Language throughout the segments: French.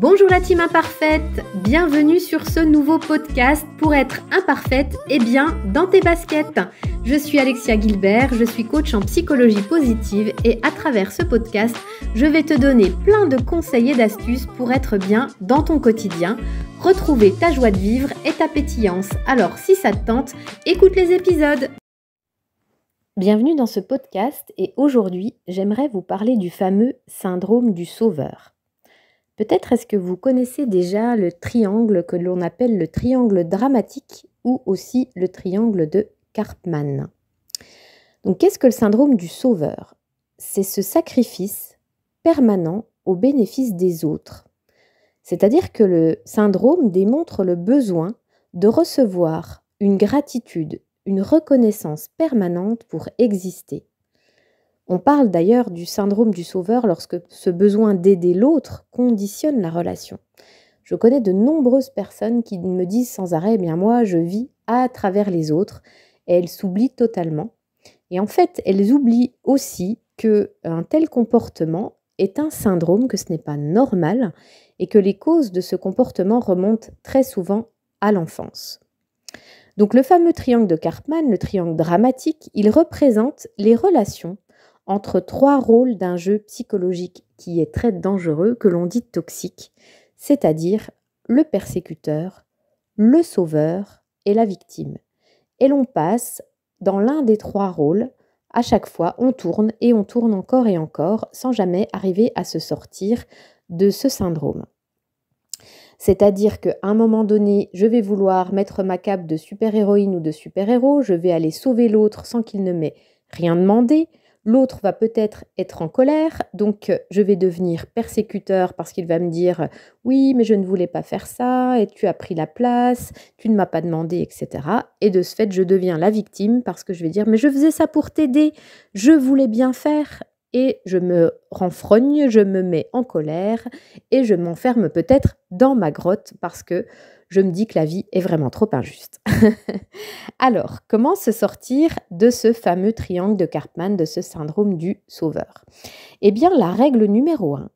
Bonjour la team imparfaite, bienvenue sur ce nouveau podcast pour être imparfaite et bien dans tes baskets. Je suis Alexia Gilbert, je suis coach en psychologie positive et à travers ce podcast, je vais te donner plein de conseils et d'astuces pour être bien dans ton quotidien, retrouver ta joie de vivre et ta pétillance. Alors si ça te tente, écoute les épisodes. Bienvenue dans ce podcast et aujourd'hui, j'aimerais vous parler du fameux syndrome du sauveur. Peut-être est-ce que vous connaissez déjà le triangle que l'on appelle le triangle dramatique ou aussi le triangle de Karpman. Donc qu'est-ce que le syndrome du sauveur ? C'est ce sacrifice permanent au bénéfice des autres. C'est-à-dire que le syndrome démontre le besoin de recevoir une gratitude, une reconnaissance permanente pour exister. On parle d'ailleurs du syndrome du sauveur lorsque ce besoin d'aider l'autre conditionne la relation. Je connais de nombreuses personnes qui me disent sans arrêt, moi je vis à travers les autres et elles s'oublient totalement. Et en fait, elles oublient aussi qu'un tel comportement est un syndrome, que ce n'est pas normal et que les causes de ce comportement remontent très souvent à l'enfance. Donc le fameux triangle de Karpman, le triangle dramatique, il représente les relations entre trois rôles d'un jeu psychologique qui est très dangereux, que l'on dit toxique, c'est-à-dire le persécuteur, le sauveur et la victime. Et l'on passe dans l'un des trois rôles, à chaque fois on tourne et on tourne encore et encore sans jamais arriver à se sortir de ce syndrome. C'est-à-dire qu'à un moment donné, je vais vouloir mettre ma cape de super-héroïne ou de super-héros, je vais aller sauver l'autre sans qu'il ne m'ait rien demandé. L'autre va peut-être être en colère, donc je vais devenir persécuteur parce qu'il va me dire « Oui, mais je ne voulais pas faire ça, et tu as pris la place, tu ne m'as pas demandé, etc. » Et de ce fait, je deviens la victime parce que je vais dire « Mais je faisais ça pour t'aider, je voulais bien faire. » Et je me renfrogne, je me mets en colère et je m'enferme peut-être dans ma grotte parce que je me dis que la vie est vraiment trop injuste. Alors, comment se sortir de ce fameux triangle de Karpman, de ce syndrome du sauveur ? Eh bien, la règle numéro 1,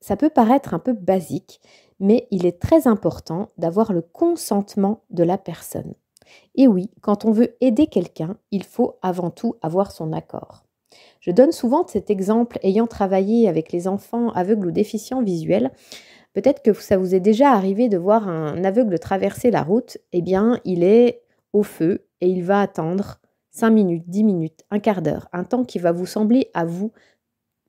ça peut paraître un peu basique, mais il est très important d'avoir le consentement de la personne. Et oui, quand on veut aider quelqu'un, il faut avant tout avoir son accord. Je donne souvent cet exemple ayant travaillé avec les enfants aveugles ou déficients visuels. Peut-être que ça vous est déjà arrivé de voir un aveugle traverser la route. Eh bien, il est au feu et il va attendre 5 minutes, 10 minutes, un quart d'heure. Un temps qui va vous sembler à vous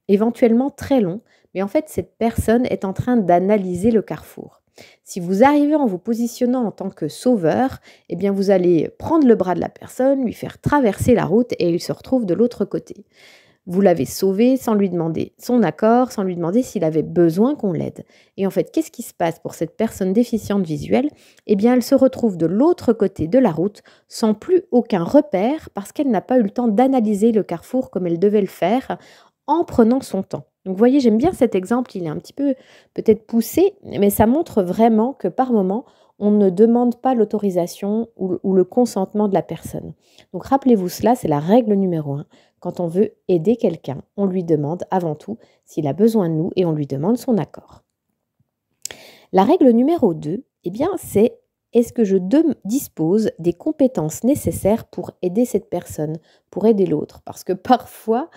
éventuellement très long. Mais en fait, cette personne est en train d'analyser le carrefour. Si vous arrivez en vous positionnant en tant que sauveur, eh bien vous allez prendre le bras de la personne, lui faire traverser la route et il se retrouve de l'autre côté. Vous l'avez sauvé sans lui demander son accord, sans lui demander s'il avait besoin qu'on l'aide. Et en fait, qu'est-ce qui se passe pour cette personne déficiente visuelle ? Eh bien, elle se retrouve de l'autre côté de la route sans plus aucun repère parce qu'elle n'a pas eu le temps d'analyser le carrefour comme elle devait le faire en prenant son temps. Donc vous voyez, j'aime bien cet exemple, il est un petit peu peut-être poussé, mais ça montre vraiment que par moment, on ne demande pas l'autorisation ou le consentement de la personne. Donc rappelez-vous cela, c'est la règle numéro 1. Quand on veut aider quelqu'un, on lui demande avant tout s'il a besoin de nous et on lui demande son accord. La règle numéro 2, eh bien, c'est est-ce que je dispose des compétences nécessaires pour aider cette personne, pour aider l'autre ? Parce que parfois,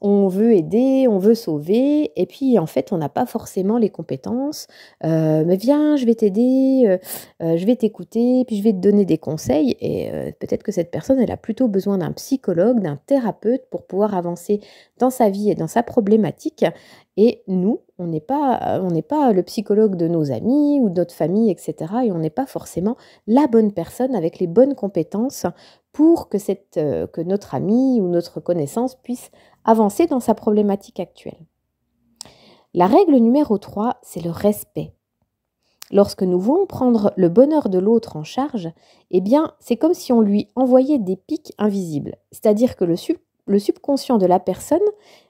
on veut aider, on veut sauver, et puis en fait, on n'a pas forcément les compétences. Mais viens, je vais t'aider, je vais t'écouter, puis je vais te donner des conseils. Et peut-être que cette personne, elle a plutôt besoin d'un psychologue, d'un thérapeute pour pouvoir avancer dans sa vie et dans sa problématique. Et nous, on n'est pas le psychologue de nos amis ou de notre famille, etc. Et on n'est pas forcément la bonne personne avec les bonnes compétences pour que notre ami ou notre connaissance puisse avancer dans sa problématique actuelle. La règle numéro 3, c'est le respect. Lorsque nous voulons prendre le bonheur de l'autre en charge, eh bien, c'est comme si on lui envoyait des pics invisibles. C'est-à-dire que le subconscient de la personne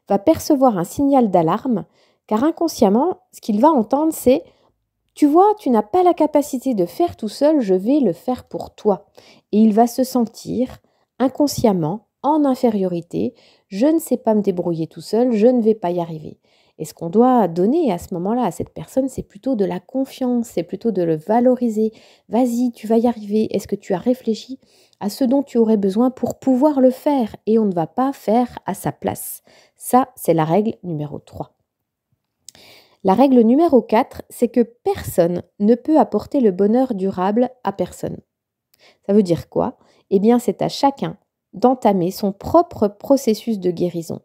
va percevoir un signal d'alarme, car inconsciemment, ce qu'il va entendre, c'est « Tu vois, tu n'as pas la capacité de faire tout seul, je vais le faire pour toi. » Et il va se sentir inconsciemment en infériorité. « Je ne sais pas me débrouiller tout seul, je ne vais pas y arriver. » Et ce qu'on doit donner à ce moment-là à cette personne, c'est plutôt de la confiance, c'est plutôt de le valoriser. Vas-y, tu vas y arriver. Est-ce que tu as réfléchi à ce dont tu aurais besoin pour pouvoir le faire? Et on ne va pas faire à sa place. Ça, c'est la règle numéro 3. La règle numéro 4, c'est que personne ne peut apporter le bonheur durable à personne. Ça veut dire quoi? Eh bien, c'est à chacun d'entamer son propre processus de guérison.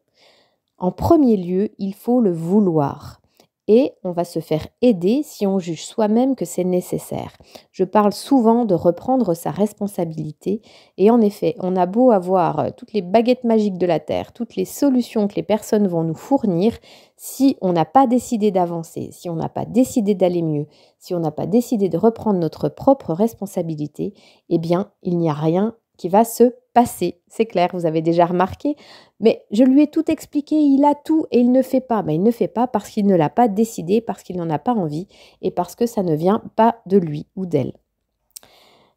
En premier lieu, il faut le vouloir. Et on va se faire aider si on juge soi-même que c'est nécessaire. Je parle souvent de reprendre sa responsabilité. Et en effet, on a beau avoir toutes les baguettes magiques de la Terre, toutes les solutions que les personnes vont nous fournir, si on n'a pas décidé d'avancer, si on n'a pas décidé d'aller mieux, si on n'a pas décidé de reprendre notre propre responsabilité, eh bien, il n'y a rien qui va se passer. C'est clair, vous avez déjà remarqué. Mais je lui ai tout expliqué, il a tout et il ne fait pas. Mais il ne fait pas parce qu'il ne l'a pas décidé, parce qu'il n'en a pas envie et parce que ça ne vient pas de lui ou d'elle.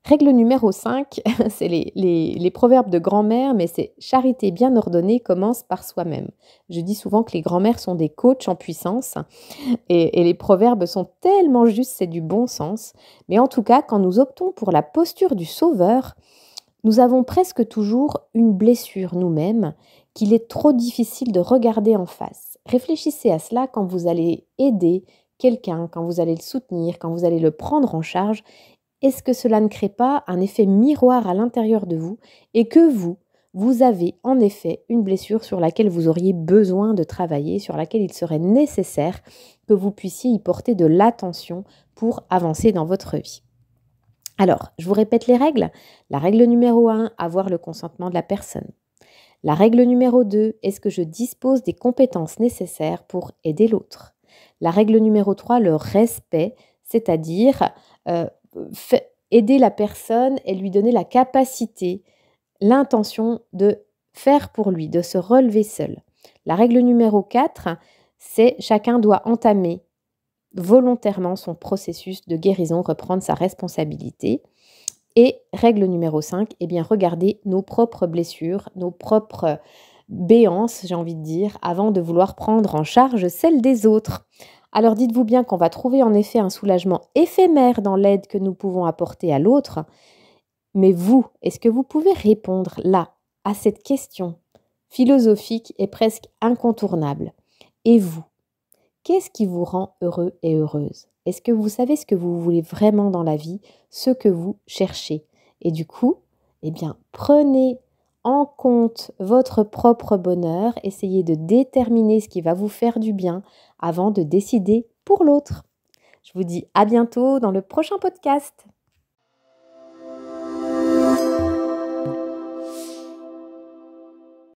Règle numéro 5, c'est les proverbes de grand-mère, mais c'est charité bien ordonnée commence par soi-même. Je dis souvent que les grand-mères sont des coachs en puissance et les proverbes sont tellement justes, c'est du bon sens. Mais en tout cas, quand nous optons pour la posture du sauveur, nous avons presque toujours une blessure nous-mêmes qu'il est trop difficile de regarder en face. Réfléchissez à cela quand vous allez aider quelqu'un, quand vous allez le soutenir, quand vous allez le prendre en charge. Est-ce que cela ne crée pas un effet miroir à l'intérieur de vous et que vous avez en effet une blessure sur laquelle vous auriez besoin de travailler, sur laquelle il serait nécessaire que vous puissiez y porter de l'attention pour avancer dans votre vie? Alors, je vous répète les règles. La règle numéro 1, avoir le consentement de la personne. La règle numéro 2, est-ce que je dispose des compétences nécessaires pour aider l'autre? La règle numéro 3, le respect, c'est-à-dire aider la personne et lui donner la capacité, l'intention de faire pour lui, de se relever seul. La règle numéro 4, c'est chacun doit entamer volontairement son processus de guérison, reprendre sa responsabilité. Et règle numéro 5, eh bien, regarder nos propres blessures, nos propres béances, j'ai envie de dire, avant de vouloir prendre en charge celles des autres. Alors dites-vous bien qu'on va trouver en effet un soulagement éphémère dans l'aide que nous pouvons apporter à l'autre. Mais vous, est-ce que vous pouvez répondre là à cette question philosophique et presque incontournable? Et vous? Qu'est-ce qui vous rend heureux et heureuse? Est-ce que vous savez ce que vous voulez vraiment dans la vie, ce que vous cherchez? Et du coup, eh bien, prenez en compte votre propre bonheur, essayez de déterminer ce qui va vous faire du bien avant de décider pour l'autre. Je vous dis à bientôt dans le prochain podcast.